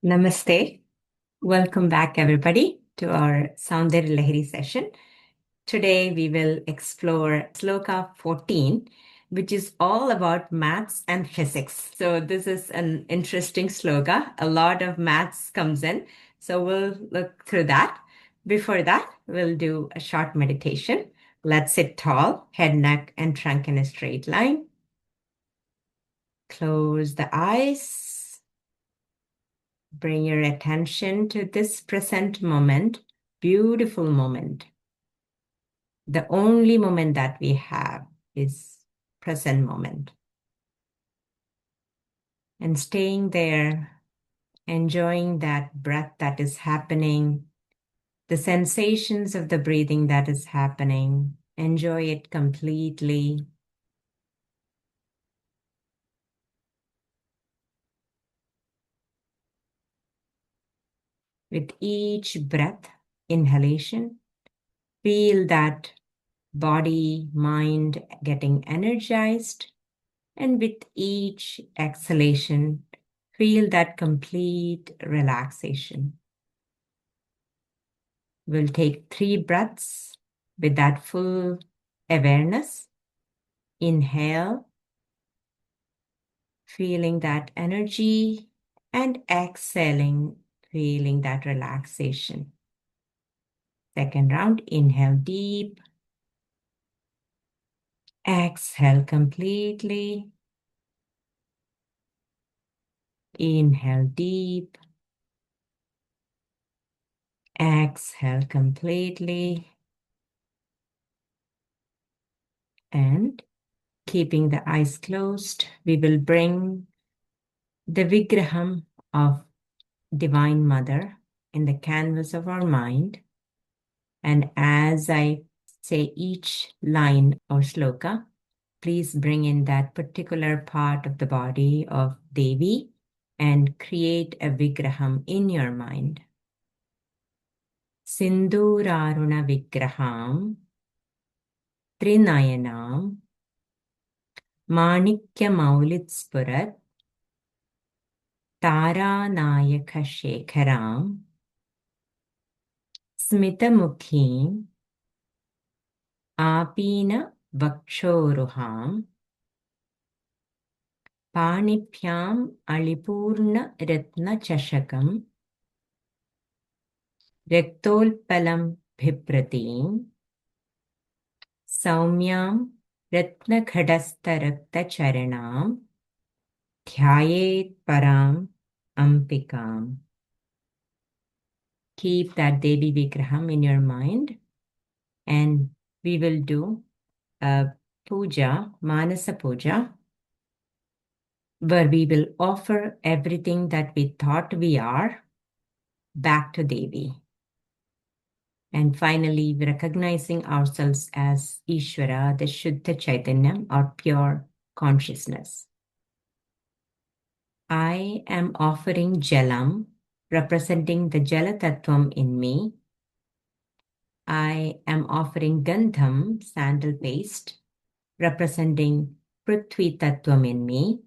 Namaste. Welcome back, everybody, to our Soundarya Lahari session. Today, we will explore Śloka 14, which is all about maths and physics. So this is an interesting sloka. A lot of maths comes in. So we'll look through that. Before that, we'll do a short meditation. Let's sit tall, head, neck, and trunk in a straight line. Close the eyes. Bring your attention to this present moment, beautiful moment. The only moment that we have is present moment. And staying there, enjoying that breath that is happening, the sensations of the breathing that is happening, enjoy it completely. With each breath, inhalation, feel that body, mind getting energized. And with each exhalation, feel that complete relaxation. We'll take 3 breaths with that full awareness. Inhale, feeling that energy, and exhaling, feeling that relaxation. Second round, inhale deep. Exhale completely. Inhale deep. Exhale completely. And keeping the eyes closed, we will bring the Vigraham of Divine Mother in the canvas of our mind. And as I say each line or sloka, please bring in that particular part of the body of Devi and create a Vigraham in your mind. Sinduraruna Vigraham Trinayanam Manikya Maulitspurat Taranayaka Shekharam Smitamukhim Apina Vakshoruham Panipyam Alipurna Ratna Chashakam Rektolpalam Bhipratim Saumyam Ratna Khadastha Rakta Charanam Dhyayet Param Ampikam. Keep that Devi Vigraham in your mind, and we will do a puja, Manasa Puja, where we will offer everything that we thought we are back to Devi. And finally, recognizing ourselves as Ishvara, the Shuddha Chaitanya, or pure consciousness. I am offering Jalam, representing the Jala Tattvam in me. I am offering Gandham, sandal paste, representing Prithvi Tattvam in me.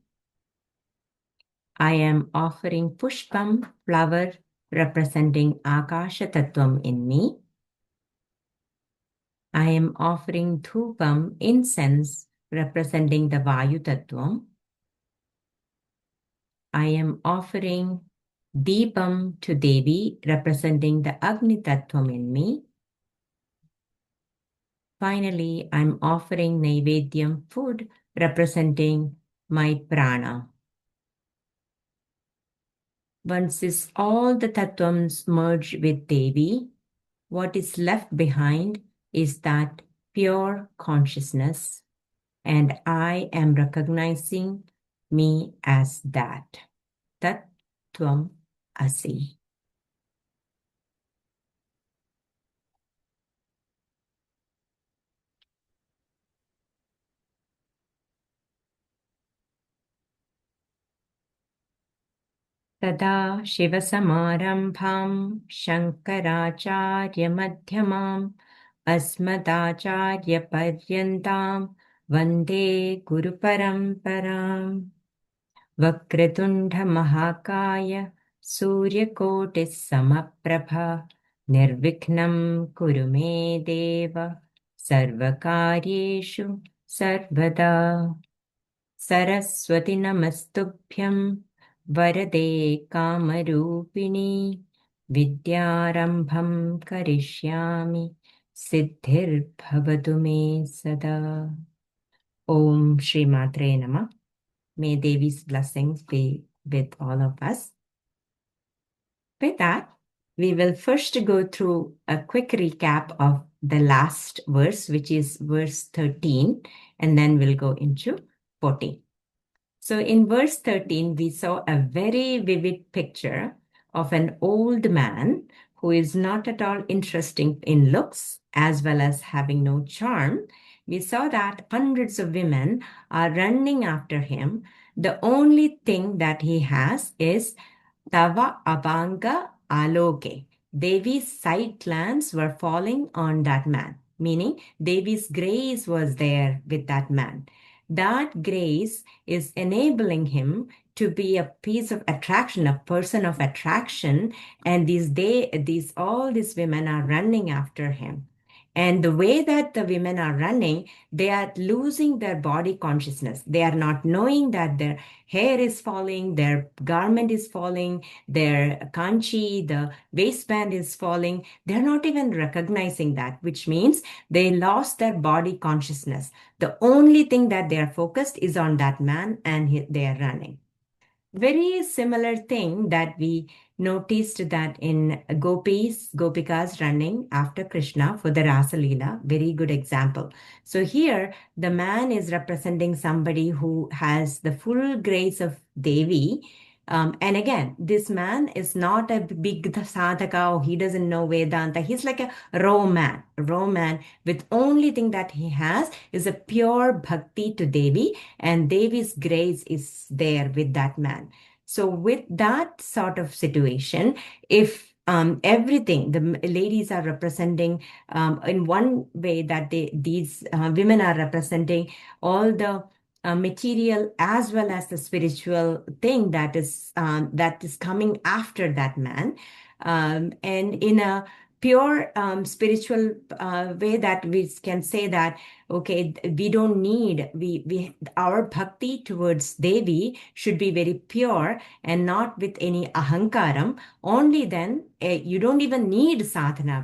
I am offering Pushpam, flower, representing Akasha Tattvam in me. I am offering Dhupam, incense, representing the Vayu Tattvam. I am offering Deepam to Devi, representing the Agni Tattvam in me. Finally, I'm offering Naivedyam, food, representing my prana. Once all the Tattvams merge with Devi, what is left behind is that pure consciousness, and I am recognizing me as that. Tat Tvam Asi. Tada Shivasamarambham Śaṅkarācārya madhyamam Asmadācārya paryantam Vande Guru Paramparam. Vakratundha Mahakaya सूर्यकोटिः समप्रभा निर्विघ्नं कुरु मे देव सर्वकार्येषु सर्वदा सरस्वति नमस्तुभ्यं वरदे कामरूपिणी विद्यारम्भं करिष्यामि सिद्धिर्भवतु मे सदा Om Shri Matre Namah. May Devi's blessings be with all of us. With that, we will first go through a quick recap of the last verse, which is verse 13, and then we'll go into 14. So in verse 13, we saw a very vivid picture of an old man who is not at all interesting in looks as well as having no charm. We saw that hundreds of women are running after him. The only thing that he has is Tava Abanga Aloke. Devi's sight glance were falling on that man, meaning Devi's grace was there with that man. That grace is enabling him to be a piece of attraction, a person of attraction, and all these women are running after him. And the way that the women are running, they are losing their body consciousness. They are not knowing that their hair is falling, their garment is falling, their kanchi, the waistband is falling. They're not even recognizing that, which means they lost their body consciousness. The only thing that they are focused is on that man, and they are running. Very similar thing that we noticed that in Gopikas running after Krishna for the Rasa Leela, very good example. So here, the man is representing somebody who has the full grace of Devi. And again, this man is not a big sadhaka, or he doesn't know Vedanta. He's like a raw man with only thing that he has is a pure bhakti to Devi, and Devi's grace is there with that man. So with that sort of situation, if everything the ladies are representing in one way that these women are representing all the material as well as the spiritual thing that is coming after that man, and in a pure spiritual way that we can say that okay, we don't need we our bhakti towards Devi should be very pure and not with any ahankaram. Only then you don't even need sadhana.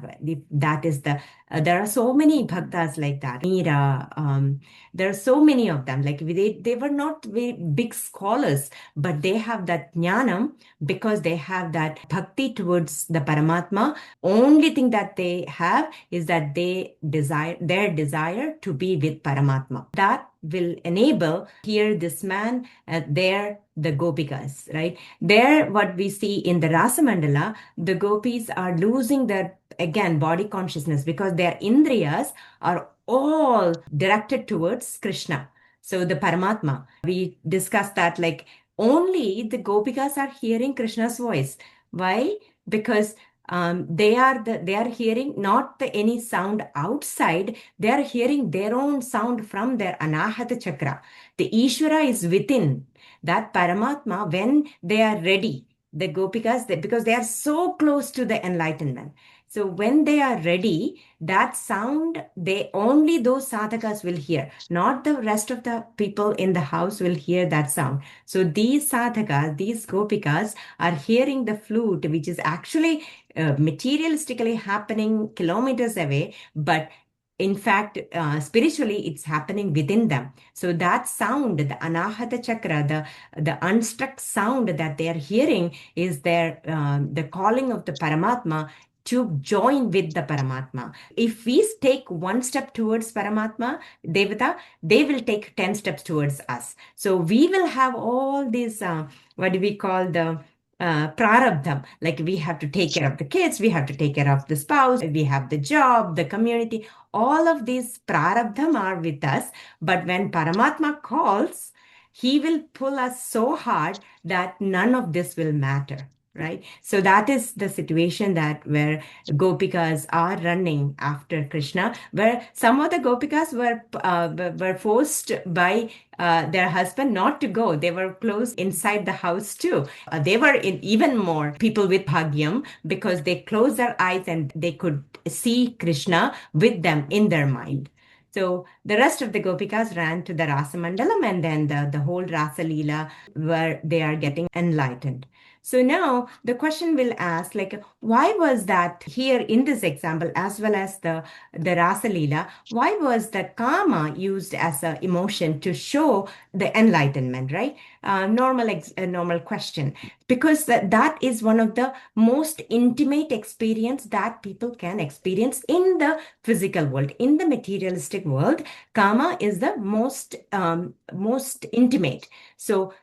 That is the there are so many bhaktas like that. Meera, there are so many of them. Like they were not very big scholars, but they have that jnanam because they have that bhakti towards the Paramatma. Only thing that they have is that their desire to be with Paramatma. That will enable here this man, there the Gopikas, right? There, what we see in the Rasa Mandala, the gopis are losing their, again, body consciousness because their indriyas are all directed towards Krishna. So the Paramatma, we discussed that like only the Gopikas are hearing Krishna's voice. Why? Because they are hearing not any sound outside, they are hearing their own sound from their Anahata Chakra. The Ishvara is within. That Paramatma, when they are ready, the Gopikas, because they are so close to the enlightenment. So when they are ready, that sound, only those sadhakas will hear. Not the rest of the people in the house will hear that sound. So these sadhakas, these gopikas are hearing the flute, which is actually materialistically happening kilometers away, but in fact, spiritually, it's happening within them. So that sound, the Anahata Chakra, the unstruck sound that they are hearing is the calling of the Paramatma to join with the Paramatma. If we take one step towards Paramatma, Devata, they will take 10 steps towards us. So we will have all these, what do we call the prarabdham, like we have to take care of the kids, we have to take care of the spouse, we have the job, the community, all of these prarabdham are with us. But when Paramatma calls, he will pull us so hard that none of this will matter. right? So that is the situation that where gopikas are running after Krishna, where some of the gopikas were forced by their husband not to go. They were closed inside the house too. They were in even more people with bhagyam because they closed their eyes and they could see Krishna with them in their mind. So the rest of the gopikas ran to the Rasa Mandalam, and then the whole Rasa Leela where they are getting enlightened. So now the question will ask, like, why was that here in this example, as well as the Rasa Leela, why was the karma used as an emotion to show the enlightenment, right? Normal question. Because that is one of the most intimate experience that people can experience in the physical world. In the materialistic world, karma is the most intimate. So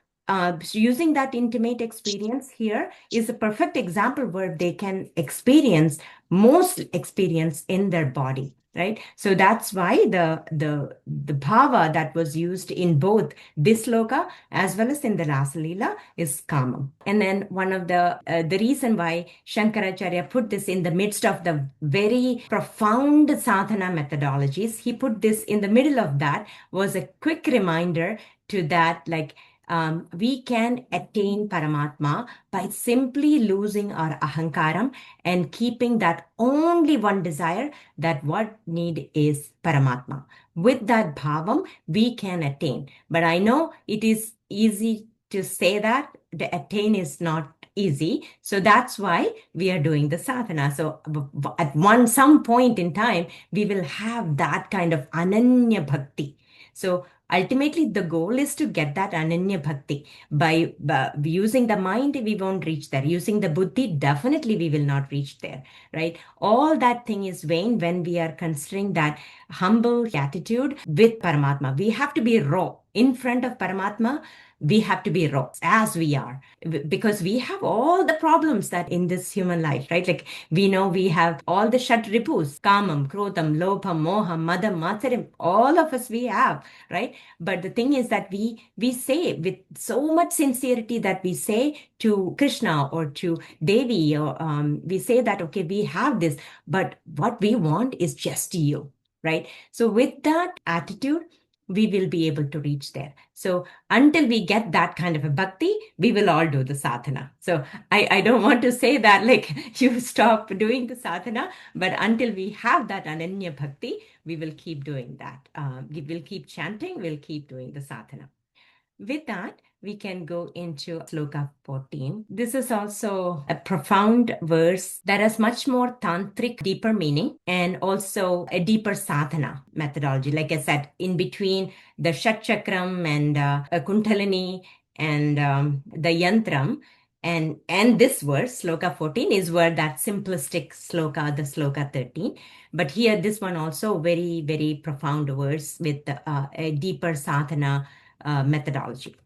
using that intimate experience here is a perfect example where they can experience most experience in their body, right? So that's why the bhava that was used in both this sloka as well as in the Rasa Leela is kama. And then one of the reason why Śaṅkarācārya put this in the midst of the very profound sadhana methodologies, he put this in the middle of that was a quick reminder to that, like, we can attain Paramatma by simply losing our ahankaram and keeping that only one desire, that what need is Paramatma. With that bhavam, we can attain. But I know it is easy to say that the attain is not easy. So that's why we are doing the sadhana. So at some point in time, we will have that kind of ananya bhakti. So ultimately, the goal is to get that ananya bhakti. By using the mind, we won't reach there. Using the buddhi, definitely we will not reach there, right? All that thing is vain when we are considering that humble attitude with Paramatma. We have to be raw. In front of Paramatma, we have to be raw as we are, because we have all the problems that in this human life, right? Like we know we have all the shat ripus, kamam, krodham, lobham, moham, madam, matsarim, all of us we have, right? But the thing is that we say with so much sincerity that we say to Krishna or to Devi, or we say that, okay, we have this, but what we want is just you, right? So with that attitude, we will be able to reach there. So until we get that kind of a bhakti, we will all do the sadhana. So I don't want to say that like you stop doing the sadhana, but until we have that ananya bhakti, we will keep doing that. We will keep chanting, we'll keep doing the sadhana. With that, we can go into Sloka 14. This is also a profound verse that has much more tantric, deeper meaning, and also a deeper sadhana methodology. Like I said, in between the Shat Chakram and Kundalini and the Yantram, and this verse, Sloka 14, is where that simplistic sloka, the Sloka 13. But here, this one also very, very profound verse with a deeper sadhana methodology.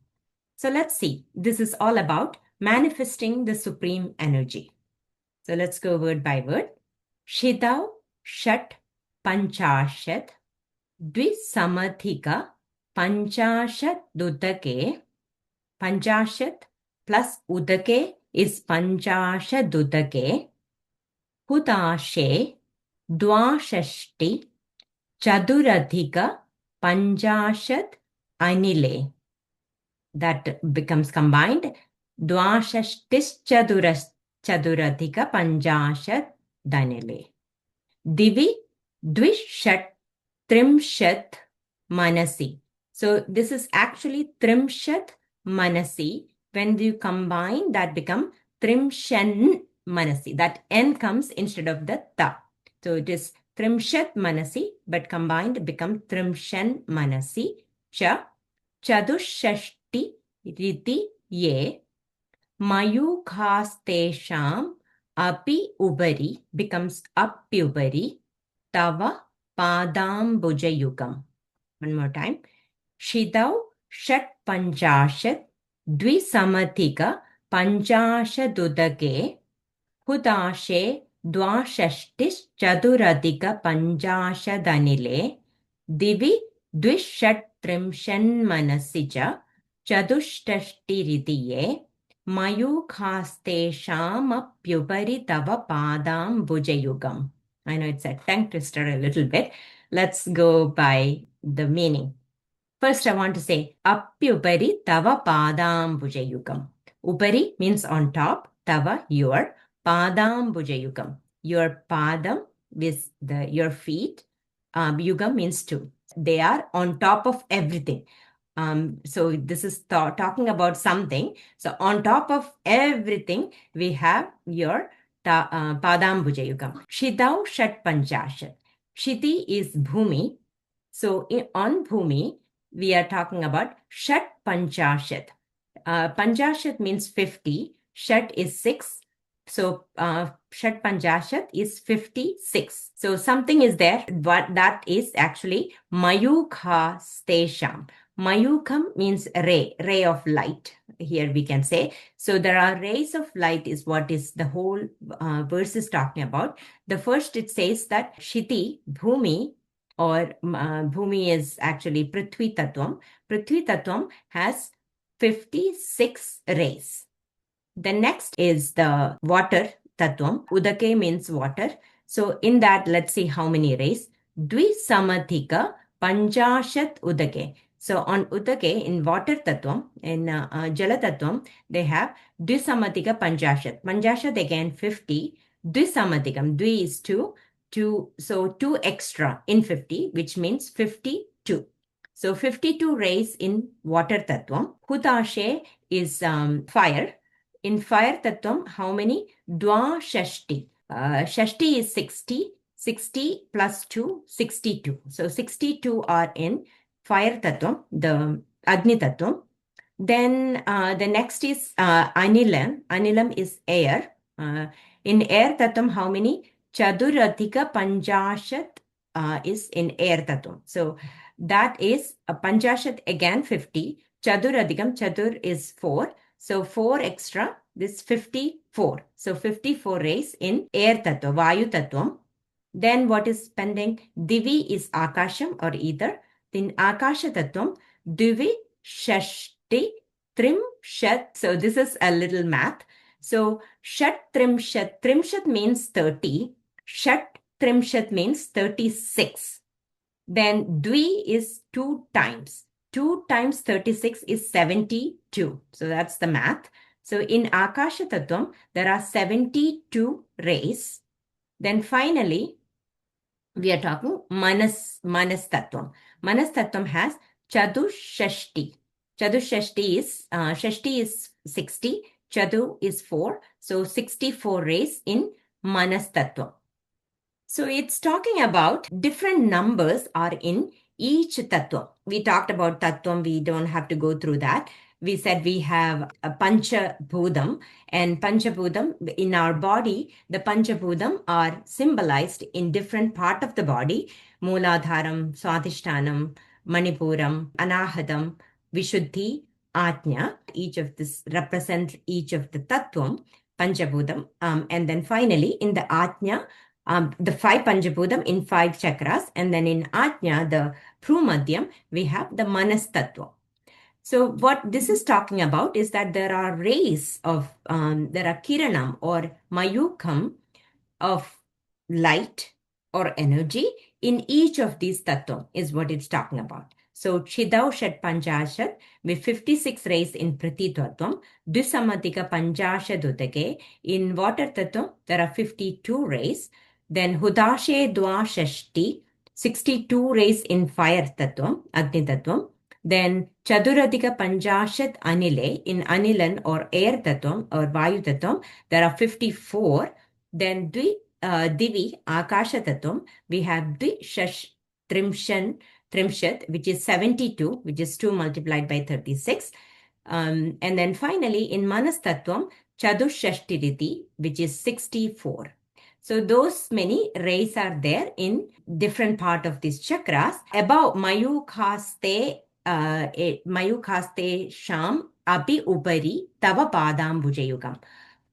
So let's see. This is all about manifesting the supreme energy. So let's go word by word. Shidau Shat Panchashat Dvisamadhika Panchashat Dudake. Panchashat plus Udake is Panchashat Dudake. Hudashe Dvashashti Chaduradhika Panchashat Anile. That becomes combined. Dvashashtis chaduradhika panchashat danile. Divi dvishat trimshat manasi. So this is actually trimshat manasi. When you combine, that become trimshan manasi. That n comes instead of the ta. So it is trimshat manasi, but combined become trimshan manasi. Cha chadushashti riti ye mayukhastesham api ubari becomes apyubari tava padambujayugam. One more time. Shidau shat panchashat dvisamathika panchashadudage hudashe dvashashtis chaduradhika panchashadanile divi dvishat trimshan manasi cha chadushashtiridhiye Mayukastesham tava padam bhujayugam. I know it's a tongue twister a little bit. Let's go by the meaning. First, I want to say, Apyupari tava padam bhujayugam. Upari means on top, tava, your, padam bhujayugam. Your padam is your feet, yugam means two. They are on top of everything. So this is talking about something. So on top of everything, we have your padam bhujayugam. Shidau shat panchashat. Shiti is bhumi. So on bhumi, we are talking about shat panchashat. Panchashat means 50. Shat is 6. So shat panchashat is 56. So something is there, but that is actually mayukha stesham. Mayukam means ray of light. Here we can say. So there are rays of light is what is the whole verse is talking about. The first it says that Shiti, Bhumi, or Bhumi is actually Prithvi Tattvam. Prithvi Tattvam has 56 rays. The next is the water Tattvam. Udake means water. So in that, let's see how many rays. Dvisamathika Panchashat Udake. So on Udake, in water Tattvam, in Jala Tattvam, they have Dvisamathika Panchashat. Panchashat again 50. Dvisamathikam. Dvi is 2. So 2 extra in 50, which means 52. So 52 rays in water Tattvam. Hutashe is fire. In fire Tattvam, how many? Dwa Shashti. Shashti is 60. 60 plus 2, 62. So 62 are in fire Tattvam, the Agni Tattvam. Then the next is Anilam. Anilam is air. In air Tattvam, how many? Chadurathika Panchashat is in air Tattvam. So that is a Panchashat again 50. Chaduradhikam, Chadur is 4. So 4 extra, this 54. So 54 rays in air Tattva, Vayu Tattvam. Then what is pending? Divi is Akasham or ether. Then Akasha Tattvam, Divi Shashti Trim Shat. So this is a little math. So Shat Trim Shat. Trimshat means 30. Shat Trimshat means 36. Then Dvi is 2 times. 2 times 36 is 72. So that's the math. So in Akasha Tattvam, there are 72 rays. Then finally, we are talking Manas Tattvam. Manas Tattvam has Chadushashti. Chadushashti is, Shashti is 60. Chadu is 4. So 64 rays in Manas Tattvam. So it's talking about different numbers are in each tattva. We talked about tattvam. We don't have to go through that. We said we have a Panchabhudam, and Panchabhudam in our body, the Panchabhudam are symbolized in different part of the body. Mooladharam, Swadhishtanam, Manipuram, Anahadam, Vishuddhi, Ajna. Each of this represents each of the tattvam, Panchabhudam. And then finally in the Ajna, the 5 Panchabhudam in 5 chakras, and then in Ajna, the Prumadhyam, we have the Manas Tattva. So what this is talking about is that there are rays of, there are Kiranam or Mayukam of light or energy in each of these tattva is what it's talking about. So Chidau Shat Panchashat with 56 rays in Priti Tattvam, Dusamatika Panchashat Udake. In water tattva, there are 52 rays. Then Hudashe Dwa Shashti, 62 rays in fire Tattvam, Agni Tattvam. Then Chaduradhika Panchashat Anile, in Anilan or air Tattvam or Vayu Tattvam, there are 54. Then Divi, Akasha Tattvam, we have Dvi Shash Trimshat, which is 72, which is 2 multiplied by 36. And then finally, in Manas Tattvam, Chadushashtiriti, which is 64. So those many rays are there in different part of these chakras. Above Mayukhaste Sham Api Upari Tava Padam Bhujayugam.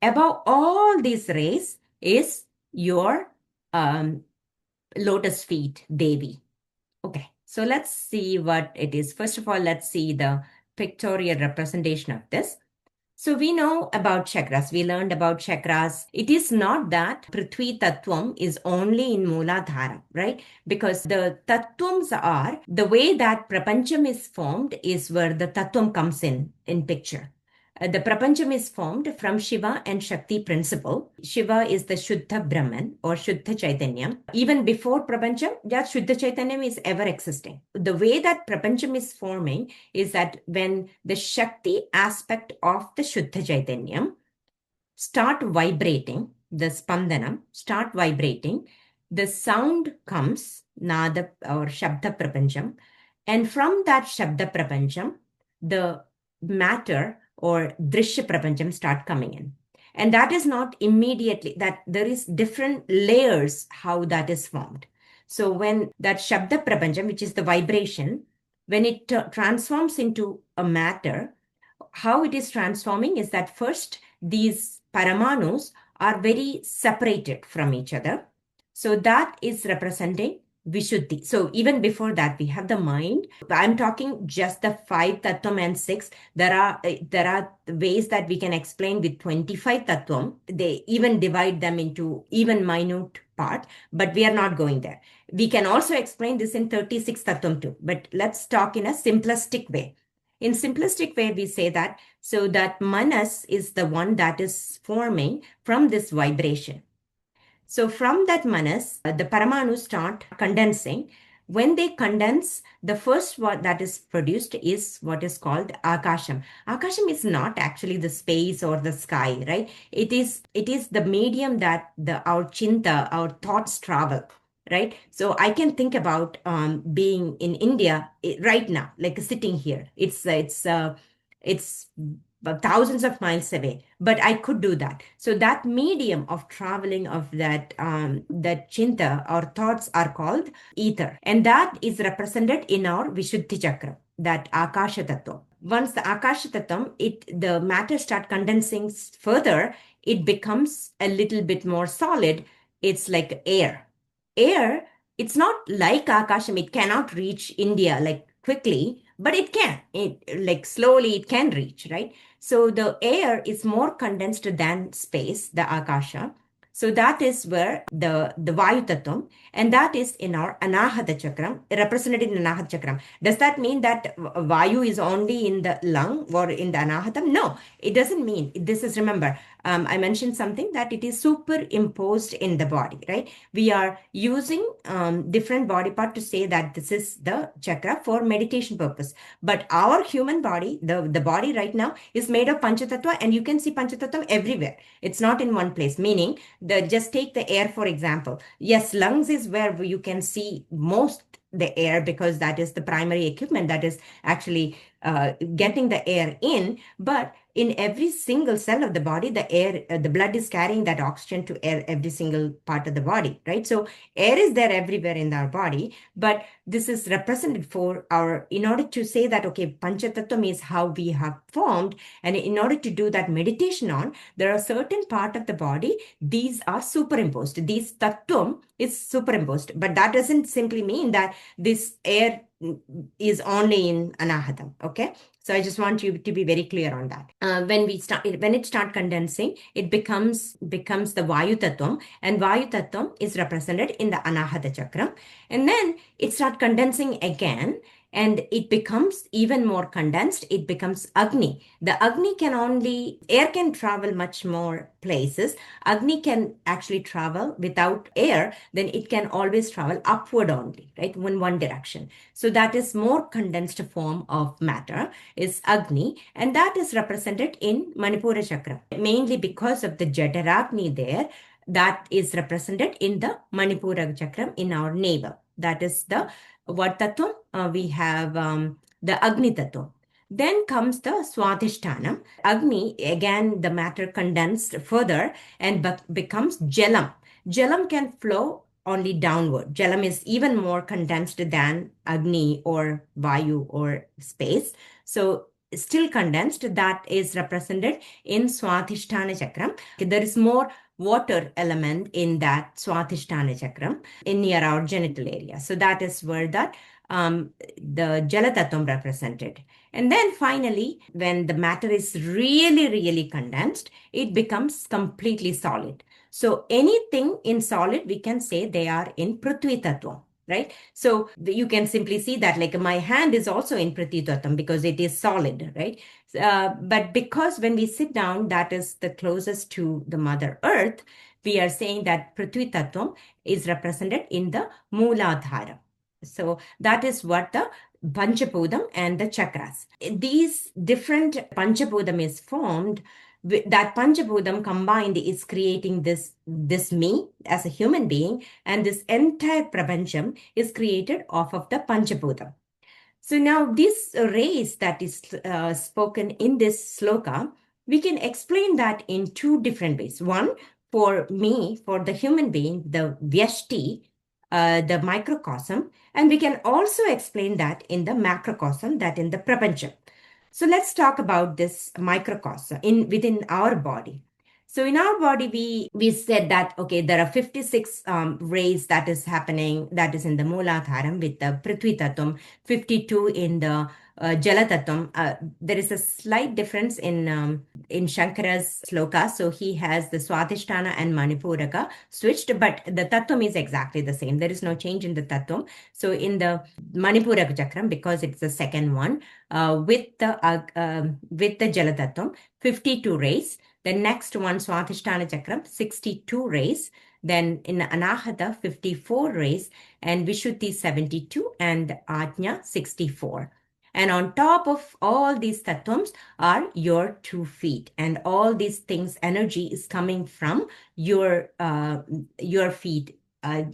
Above all these rays is your lotus feet, Devi. Okay, so let's see what it is. First of all, let's see the pictorial representation of this. So we know about chakras. We learned about chakras. It is not that Prithvi Tattvam is only in Mooladhara, right? Because the Tattvams are the way that Prapancham is formed is where the Tattvam comes in picture. The Prapancham is formed from Shiva and Shakti principle. Shiva is the Shuddha Brahman or Shuddha Chaitanya. Even before Prapancham, that Shuddha Chaitanya is ever existing. The way that Prapancham is forming is that when the Shakti aspect of the Shuddha Chaitanya start vibrating, the Spandanam start vibrating, the sound comes, Nada or Shabda Prapancham, and from that Shabda Prapancham, the matter or Drishya Prapancham start coming in. And that is not immediately, that there is different layers how that is formed. So when that Shabda Prapancham, which is the vibration, when it transforms into a matter, how it is transforming is that first these paramanus are very separated from each other. So that is representing Vishuddhi. So even before that, we have the mind. I'm talking just the 5 tattvam and 6. There are ways that we can explain with 25 tattvam. They even divide them into even minute part, but we are not going there. We can also explain this in 36 tattvam too, but let's talk in a simplistic way. In simplistic way, we say that, so that manas is the one that is forming from this vibration. So from that manas, the paramanus start condensing. When they condense, the first one that is produced is what is called Akasham. Akasham is not actually the space or the sky, right? It is the medium that our chinta, our thoughts travel. Right. So I can think about being in India right now, like sitting here. It's thousands of miles away, but I could do that. So that medium of traveling of that chinta or thoughts are called ether, and that is represented in our Vishuddhi chakra, that Akasha Tattva. Once the Akasha Tattvam, the matter start condensing further, it becomes a little bit more solid. It's like air. Air, it's not like Akasham, it cannot reach India like quickly, but it can. Like slowly it can reach, right? So the air is more condensed than space, the Akasha. So that is where the Vayu Tattvam, and that is in our Anahata Chakram, represented in Anahata Chakram. Does that mean that Vayu is only in the lung or in the Anahatam? No, it doesn't mean. This is, remember, I mentioned something that it is superimposed in the body, right? We are using different body part to say that this is the chakra for meditation purpose. But our human body, the body right now is made of Panchatattva, and you can see Panchatattva everywhere. It's not in one place, meaning just take the air, for example. Yes, lungs is where you can see most the air because that is the primary equipment that is actually getting the air in. But in every single cell of the body, the air, the blood is carrying that oxygen to air every single part of the body, right? So air is there everywhere in our body, but this is represented for in order to say that, okay, Panchatattvam is how we have formed. And in order to do that meditation on, there are certain part of the body, these are superimposed. These Tattvam is superimposed, but that doesn't simply mean that this air is only in Anahatam, okay? So I just want you to be very clear on that. When it start condensing, it becomes the Vayu Tattvam, and Vayu Tattvam is represented in the Anahata Chakram. And then it start condensing again, and it becomes even more condensed. It becomes Agni. The Agni air can travel much more places. Agni can actually travel without air, then it can always travel upward only, right? In one direction. So that is more condensed form of matter is Agni, and that is represented in Manipura Chakra, mainly because of the Jataragni there. That is represented in the Manipura Chakram in our navel. That is the what tattva? We have the Agni tattva. Then comes the Swadhisthana. Agni, again, the matter condensed further and becomes Jalam. Jalam can flow only downward. Jalam is even more condensed than Agni or Vayu or space. So still condensed, that is represented in Swadhisthana Chakram. There is more water element in that Swadhisthana chakram in near our genital area. So that is where that the Jalatattvam represented. And then finally, when the matter is really, really condensed, it becomes completely solid. So anything in solid, we can say they are in Prithvi Tattvam, right? So you can simply see that like my hand is also in Prithvi Tattvam because it is solid, right? But because when we sit down, that is the closest to the Mother Earth, we are saying that Prithvi Tattvam is represented in the Mooladhara. So that is what the Panchapudam and the chakras. These different Panchapudam is formed. That Panchapudam combined is creating this me as a human being, and this entire Prapancham is created off of the Panchapudam. So now this race that is spoken in this sloka, we can explain that in two different ways. One, for me, for the human being, the Vyashti, the microcosm, and we can also explain that in the macrocosm, that in the Prapancham. So let's talk about this microcosm within our body. So in our body, we said that, okay, there are 56 rays that is happening, that is in the Mooladharam with the Prithvi Tattvam, 52 in the Jala Tattvam. There is a slight difference in Shankara's sloka. So he has the Swadhisthana and Manipuraka switched, but the Tattvam is exactly the same. There is no change in the Tattvam. So in the Manipuraka Chakram, because it's the second one, with the Jala Tattvam, 52 rays. The next one, Swadhisthana Chakram, 62 rays. Then in Anahata, 54 rays. And Vishuddhi, 72. And Ajna, 64. And on top of all these tattvams are your 2 feet. And all these things, energy is coming from your feet.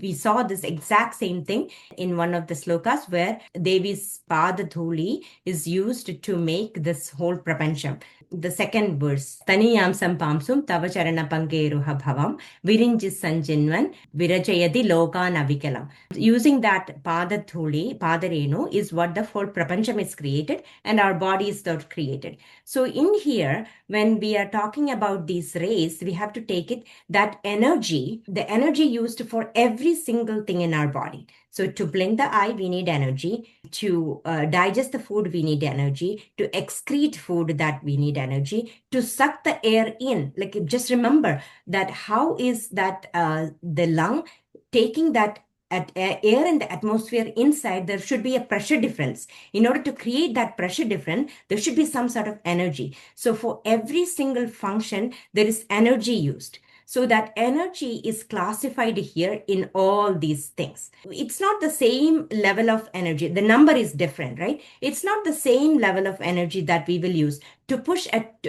We saw this exact same thing in one of the slokas where Devi's Padadhuli is used to make this whole Prapancham. The second verse, Taniyam Sampamsum Tavacharana Pankeruha Bhavam Virinjis Sanjinvan Virajayadi Loka Navikalam. Using that Padadhuli, Padarenu is what the whole Prapancham is created and our body is not created. So in here, when we are talking about these rays, we have to take it that energy, the energy used for every single thing in our body. So to blink the eye, we need energy. To digest the food, we need energy. To excrete food, that we need energy. To suck the air in, like just remember that how is that the lung taking that air and the atmosphere inside, there should be a pressure difference. In order to create that pressure difference, there should be some sort of energy. So for every single function, there is energy used. So that energy is classified here in all these things. It's not the same level of energy. The number is different, right? It's not the same level of energy that we will use to push at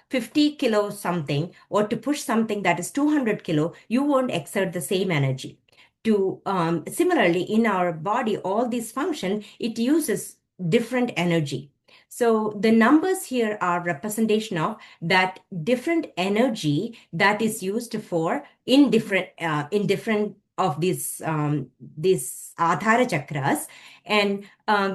50 kilo something, or to push something that is 200 kilo. You won't exert the same energy. To similarly, in our body, all these function, it uses different energy. So the numbers here are representation of that different energy that is used for in different of these Adhara chakras. And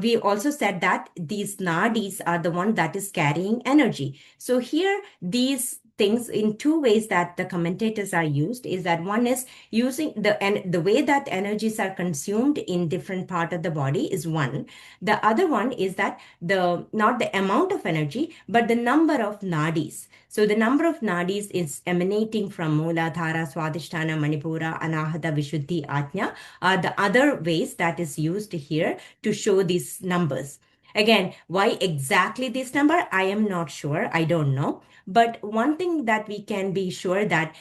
we also said that these nadis are the one that is carrying energy. So here, these things in two ways that the commentators are used is that one is using the way that energies are consumed in different part of the body is one. The other one is that not the amount of energy, but the number of nadis. So the number of nadis is emanating from Mooladhara, Swadhisthana, Manipura, Anahata, Vishuddhi, Ajna are the other ways that is used here to show these numbers. Again, why exactly this number? I am not sure. I don't know. But one thing that we can be sure that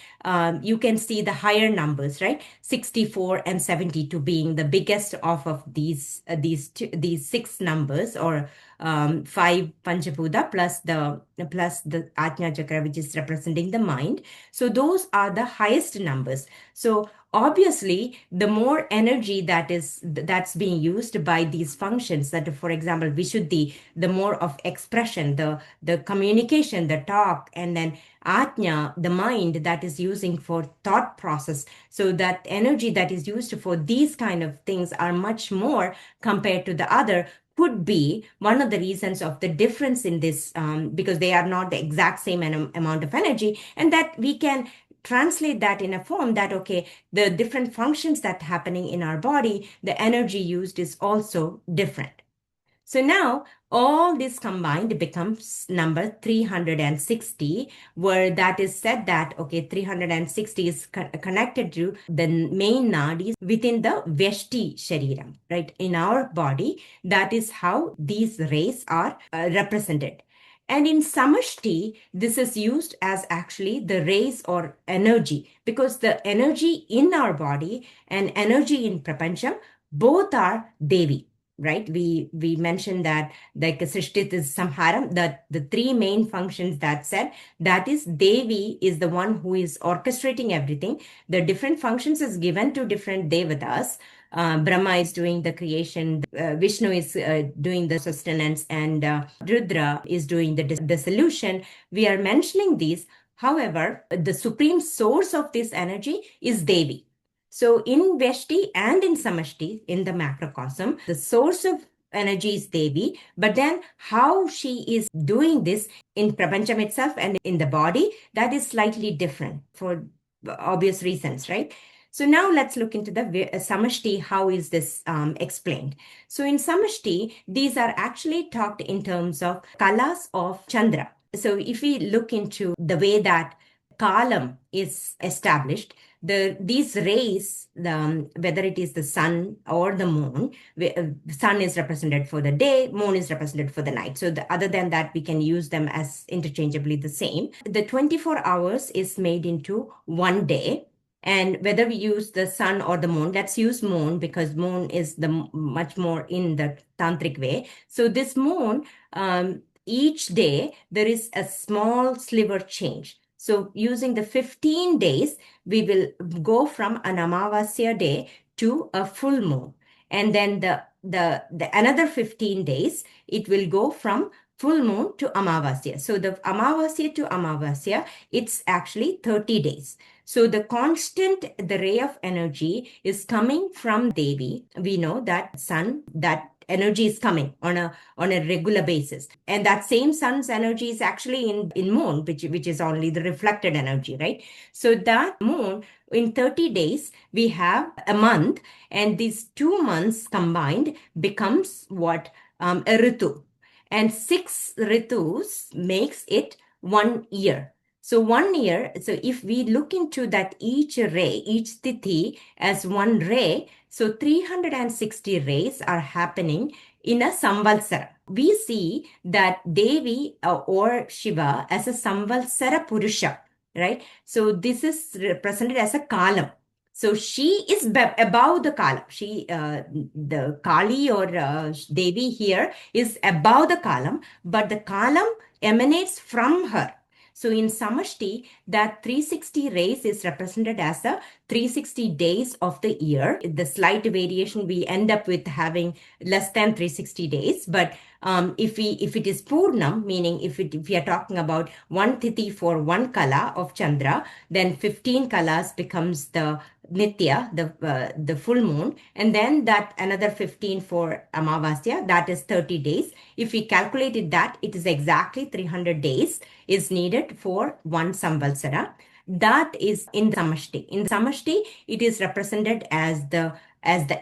you can see the higher numbers, right? 64 and 72 being the biggest of these 6 numbers, or 5 Panchabuddha plus the Ajna Chakra, which is representing the mind. So those are the highest numbers. So obviously, the more energy that's being used by these functions, that for example, Vishuddhi, the more of expression, the communication, the talk, and then Ajna, the mind that is using for thought process. So that energy that is used for these kind of things are much more compared to the other, could be one of the reasons of the difference in this, because they are not the exact same amount of energy, and that we can translate that in a form that, okay, the different functions that happening in our body, the energy used is also different. So now all this combined becomes number 360, where that is said that, okay, 360 is connected to the main nadis within the Veshti Shariram, right? In our body, that is how these rays are represented. And in Samashti, this is used as actually the rays or energy, because the energy in our body and energy in Prapancham, both are Devi. Right, we mentioned that like Srishtit is Samharam, that the three main functions that said, that is Devi is the one who is orchestrating everything. The different functions is given to different devatas. Brahma is doing the creation, Vishnu is doing the sustenance, and Rudra is doing the dissolution. We are mentioning these. However, the supreme source of this energy is Devi. So in Veshti and in Samashti, in the macrocosm, the source of energy is Devi, but then how she is doing this in Prapancham itself and in the body, that is slightly different for obvious reasons, right? So now let's look into the Samashti. How is this explained? So in Samashti, these are actually talked in terms of kalas of Chandra. So if we look into the way that Kalam is established, these rays, whether it is the sun or the moon, sun is represented for the day, moon is represented for the night. So other than that, we can use them as interchangeably the same. The 24 hours is made into one day. And whether we use the sun or the moon, let's use moon because moon is the much more in the tantric way. So this moon, each day, there is a small sliver change. So using the 15 days, we will go from an Amavasya day to a full moon. And then the another 15 days, it will go from full moon to Amavasya. So the Amavasya to Amavasya, it's actually 30 days. So the constant, the ray of energy is coming from Devi. We know that sun, that energy is coming on a regular basis, and that same sun's energy is actually in moon, which is only the reflected energy, right? So that moon, in 30 days we have a month, and these 2 months combined becomes what, a ritu, and 6 ritus makes it 1 year. So 1 year, so if we look into that each ray, each tithi as one ray, so 360 rays are happening in a samvalsara. We see that Devi or Shiva as a samvalsara purusha, right? So this is represented as a kalam. So she is above the kalam. She, the Kali or Devi here is above the kalam, but the kalam emanates from her. So in Samashti, that 360 rays is represented as the 360 days of the year. The slight variation, we end up with having less than 360 days. But if it is Purnam, meaning if we are talking about one tithi for one kala of Chandra, then 15 kalas becomes the Nitya, the full moon, and then that another 15 for Amavasya, that is 30 days. If we calculated that, it is exactly 300 days is needed for one Samvalsara. That is in Samashti. In Samashti, it is represented as the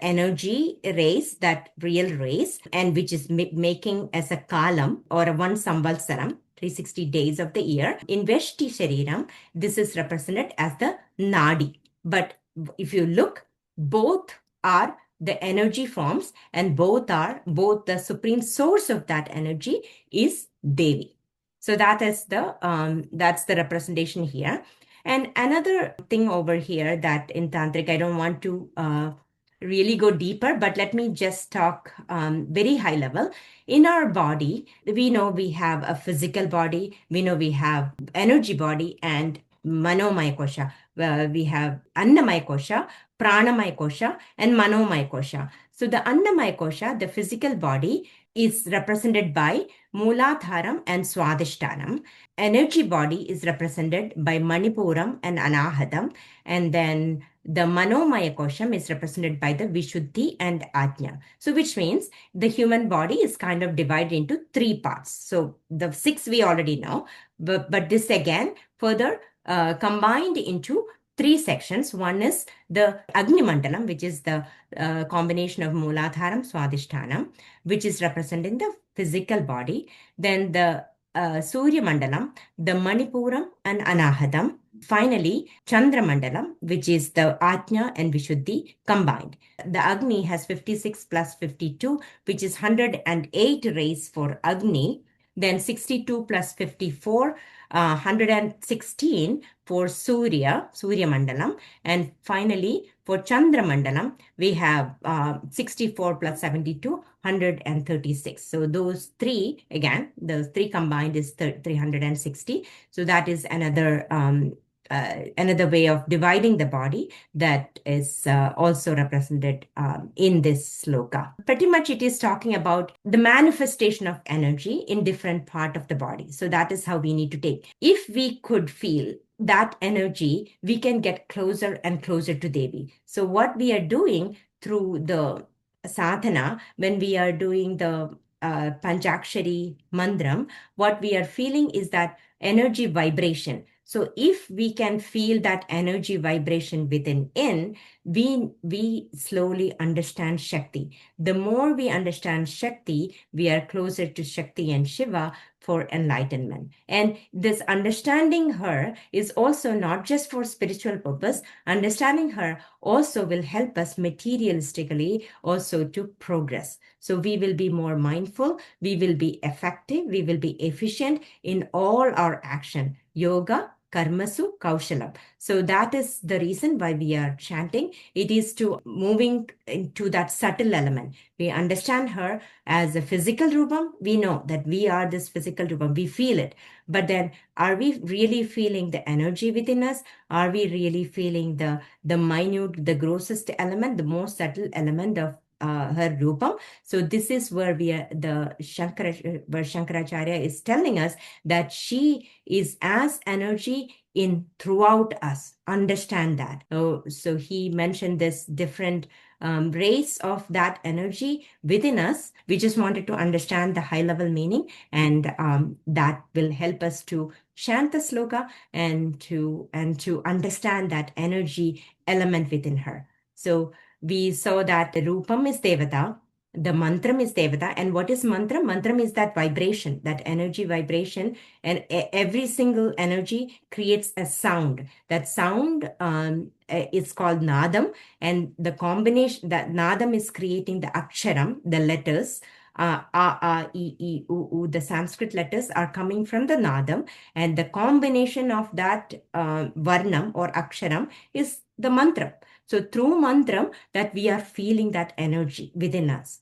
energy rays, that real rays, and which is making as a kalam or a one Samvalsaram, 360 days of the year. In Veshti Shariram, this is represented as the Nadi. But if you look, both are the energy forms, and both the supreme source of that energy is Devi. So that is that's the representation here. And another thing over here that in Tantric, I don't want to really go deeper, but let me just talk very high level. In our body, we know we have a physical body, we know we have energy body, and Manomaya Kosha. We have Annamaya Kosha, Pranamaya Kosha, and Manomaya Kosha. So the Annamaya Kosha, the physical body, is represented by Mooladharam and Swadhishtanam. Energy body is represented by Manipuram and Anahadam. And then the Manomaya Kosham is represented by the Vishuddhi and Ajna. So which means the human body is kind of divided into 3 parts. So the 6 we already know, but this again further combined into three sections. One is the Agni Mandalam, which is the combination of Mooladharam, Swadhisthhanam, which is representing the physical body. Then the Surya Mandalam, the Manipuram and Anahadam. Finally, Chandra Mandalam, which is the Ajna and Vishuddhi combined. The Agni has 56 plus 52, which is 108 rays for Agni. Then 62 plus 54, 116 for Surya Mandalam. And finally, for Chandra Mandalam, we have 64 plus 72, 136. So those three, again, the three combined is 360. So that is another way of dividing the body that is also represented in this sloka. Pretty much it is talking about the manifestation of energy in different part of the body. So that is how we need to take. If we could feel that energy, we can get closer and closer to Devi. So what we are doing through the sadhana, when we are doing the Panchakshari Mandram, what we are feeling is that energy vibration. So if we can feel that energy vibration within, we slowly understand Shakti. The more we understand Shakti, we are closer to Shakti and Shiva for enlightenment. And this understanding her is also not just for spiritual purpose. Understanding her also will help us materialistically also to progress. So we will be more mindful, we will be effective, we will be efficient in all our action. Yoga, Karmasu, Kaushalam. So that is the reason why we are chanting. It is to moving into that subtle element. We understand her as a physical rupam. We know that we are this physical rupam. We feel it. But then are we really feeling the energy within us? Are we really feeling the minute, the grossest element, the most subtle element of her rupam? So this is where where Śaṅkarācārya is telling us that she is as energy in throughout us. Understand that. So he mentioned this different rays of that energy within us. We just wanted to understand the high level meaning, and that will help us to chant the sloka and to understand that energy element within her. So we saw that the rupam is devata, the mantram is devata. And what is mantram? Mantram is that vibration, that energy vibration, and every single energy creates a sound. That sound is called nadam, and the combination, that nadam is creating the aksharam, the letters. The Sanskrit letters are coming from the nadam, and the combination of that varnam or aksharam is the mantra. So through mantram, that we are feeling that energy within us.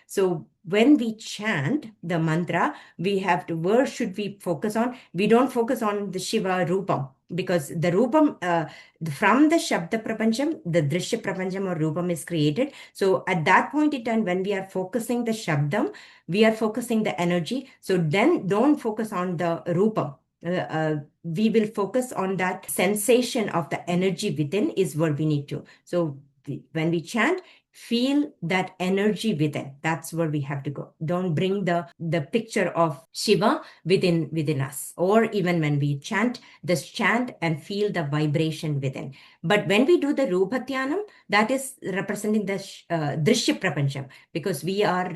So when we chant the mantra, we have to, where should we focus on? We don't focus on the Shiva Rupam, because the Rupam, from the Shabda Prapancham, the Drishya Prapancham or Rupam is created. So at that point in time, when we are focusing the Shabdam, we are focusing the energy. So then don't focus on the Rupam. We will focus on that sensation of the energy within is what we need to. So when we chant, feel that energy within. That's where we have to go. Don't bring the picture of Shiva within us. Or even when we chant, just chant and feel the vibration within. But when we do the Rupatyanam, that is representing the Drishya Prapancham, because we are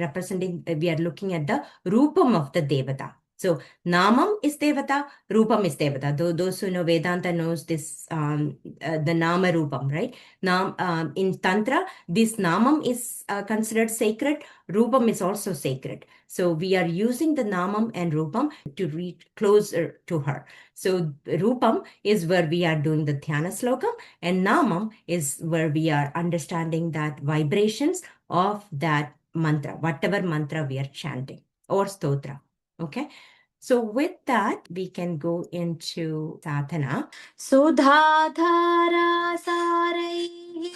looking at the Rupam of the Devata. So Namam is Devata, Rupam is Devata. Those who know Vedanta knows this, the Nama Rupam, right? In Tantra, this Namam is considered sacred. Rupam is also sacred. So we are using the Namam and Rupam to reach closer to her. So Rupam is where we are doing the Dhyana Sloka, and Namam is where we are understanding that vibrations of that mantra, whatever mantra we are chanting or stotra. Okay, so with that, we can go into sadhana. Sudhadhara saraihi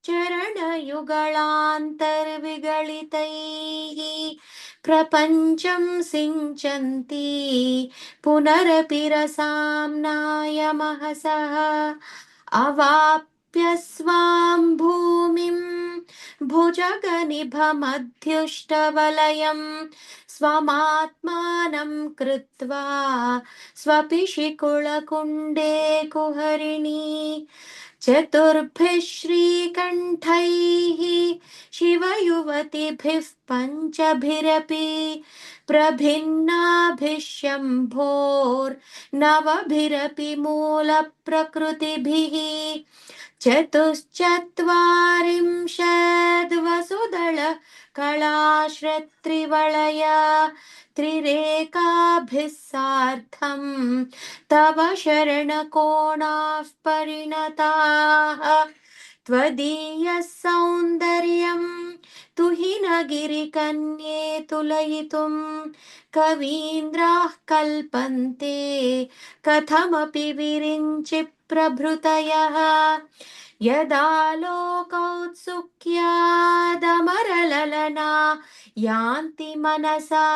charanayugalantarvigalitaihi prapancham sinchanti punarapi rasamnaya mahasaha avapya swam bhumim भुजगनिभमध्युष्टवलयं स्वमात्मानं कृत्वा स्वपिशिकुलकुण्डे कुहरिणी चतुर्भिः श्रीकण्ठैः शिवयुवतिभिः पञ्चभिरपि प्रभिन्नाभिः शम्भोर्नवभिरपि मूलप्रकृतिभिः चतुश्चत्वारिंशद्वसुदळ कलाश्रत्रिवलया त्रिरेकाभिः सार्धं तव शरणकोणाः परिणताः त्वदीयः सौन्दर्यं तुहिनगिरिकन्ये तुलयितुं कवीन्द्राः कल्पन्ते कथमपि विरिञ्चि प्रभृतयः यदा लोकौत्सुक्यादमरललना यान्ति मनसा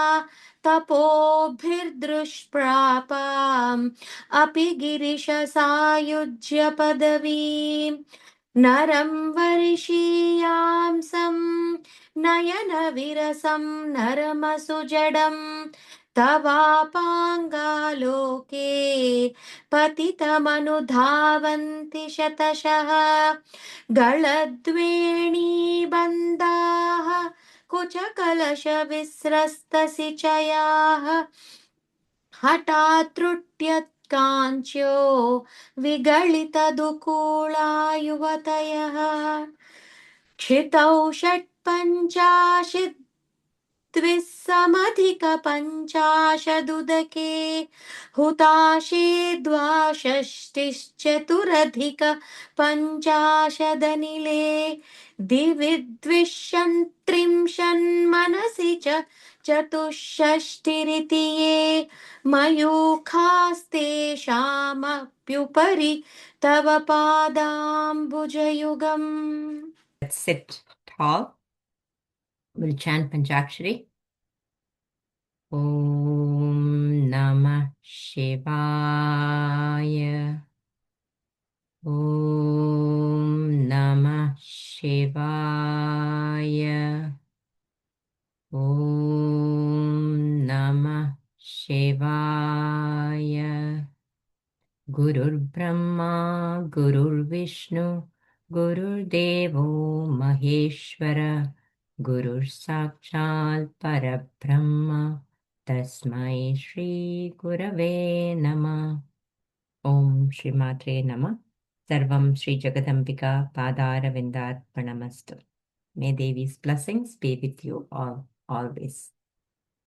तपोभिर्दृष्प्रापाम् अपि गिरिशसायुज्य पदवीं नरं वर्षीयांसं नयनविरसं नरमसुजडं तवापाङ्गालोके पतितमनुधावन्ति शतशः गलद्वेणीबन्धाः कुचकलशविस्रस्तसिचयाः हठात् त्रुट्यत्काञ्च्यो विगलितदुकूला क्षितौ षट्पञ्चाशत् द्विसमधिकपञ्चाशदुदके हुताशे द्वाषष्टिश्चतुरधिक पञ्चाशदनिले दिवि द्विषट्त्रिंशन्मनसि च चतुष्षष्टिरिति ये मयूखास्तेषामप्युपरि तव पादाम्बुजयुगम्. Let's sit tall. We'll chant Panchakshari. Om Namah Shivaya. Om Namah Shivaya. Om Namah Shivaya. Gurur Brahma, Gurur Vishnu, Gurur Devo Maheshwara, Gurur Sakshal Parabrahma, Tasmai Shri Gurave Namah. Om Shri Matre Namah. Sarvam Shri Jagadambika Padara Vindarpanamastu. May Devi's blessings be with you all always.